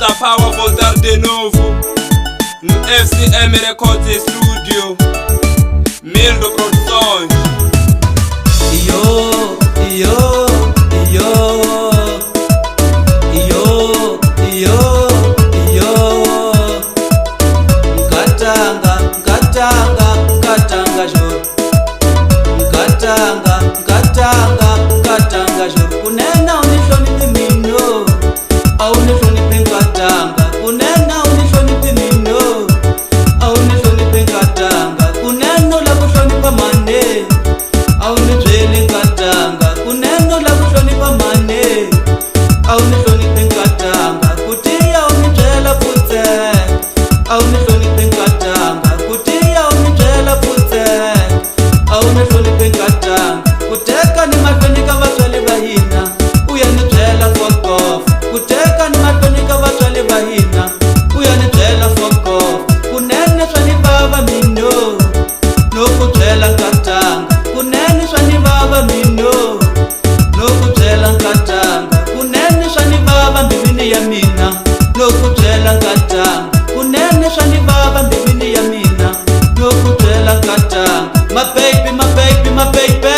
Mr. Power voltar de novo no FCM Records Studio, Mildo Produções. Iyo, iyo, iyo, iyo, iyo, iyo. Nkatanga, nkatanga, nkatanga joro. Nkatanga, nkatanga, nkatanga joro. Kunena unishoni pimino, au nishoni pinkatanga. Kunena unishoni pimino, au nishoni pinkatanga. Kuneno la kushoni pamane, au nishoni nkatanga. Kuneno la kushoni pamane, au nishoni pinkatanga. Kutia unijela pute, au nishoni pinkatanga. Kutia unijela pute, au nishoni pinkatanga. Kuteka ni matwenika vatwali bahina, uyanijela fuck off. Kuteka ni matwenika vatwali bahina, uyanijela fuck off. Kunene swani baba mino, no kutwela nkatanga. Kunene swani baba mino, no kutwela nkatanga. Kunene swani baba mbibini ya mina, no kutwela nkatanga. Kunene swani baba mbibini ya mina, no kutwela nkatanga. My baby, my baby, my baby.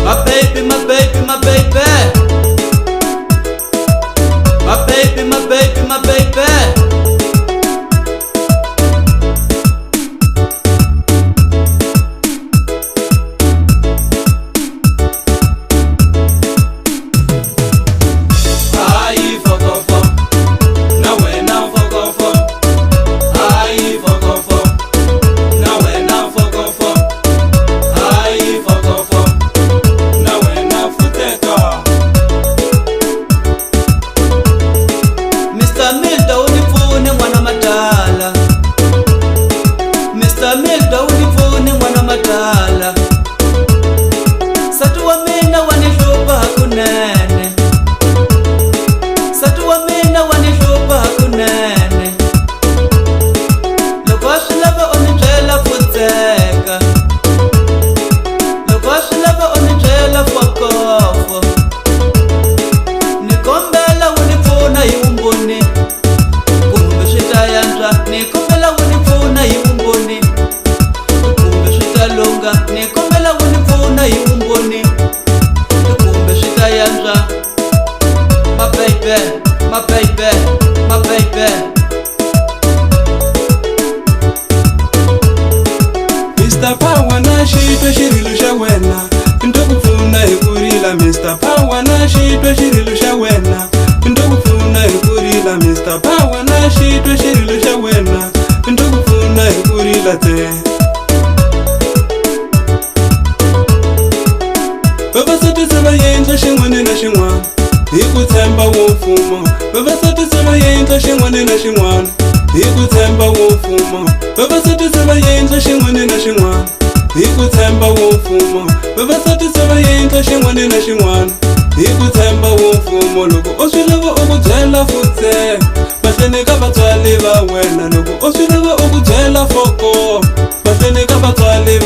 My baby, my baby, my baby. My baby, my baby, my baby. Ai fuck off, na wena fuck off. Ai fuck off, na wena fuck off. Ai fuck off, na wena futeka. Mr. Milda unifune mwana matala. Mr. Milda unifune mwana matala. Satu wa mina wanishupa hakunene. Satu wa mina wanishupa hakunene. Lokwashi lava onijela futeka. Lokwashi lava onijela fuck-off. Nikombela unifuna yumbuni, kumbe shitayanza. Nikombela unifuna yumbuni, kumbe shitalunga. Nikombela unifuna yumbuni, kumbe shitayanza. My baby, my baby, my baby. Mr. Power na shitwa shirilu sha wena, ndokufuna hikurila. Mr. Power na shitwa shirilu sha wena, ndokufuna hikurila. Mr. Power na shitwa shirilu sha wena, ndokufuna hikurila te. Vavasati se va endla xin'wana na xin'wana hi ku tshemba wo mfumo. Vavasati se va endla xin'wana na xin'wana hi ku tshemba wo mfumo. Vavasati se va endla xin'wana na xin'wana hi ku tshemba wo mfumo. Vavasati se va endla xin'wana na xin'wana hi ku tshemba wo mfumo. Loko u swi lava u ku byela futse, mahlweni ka vatswali va wena. Loko u swi lava u ku byela foko, mahlweni ka vatswali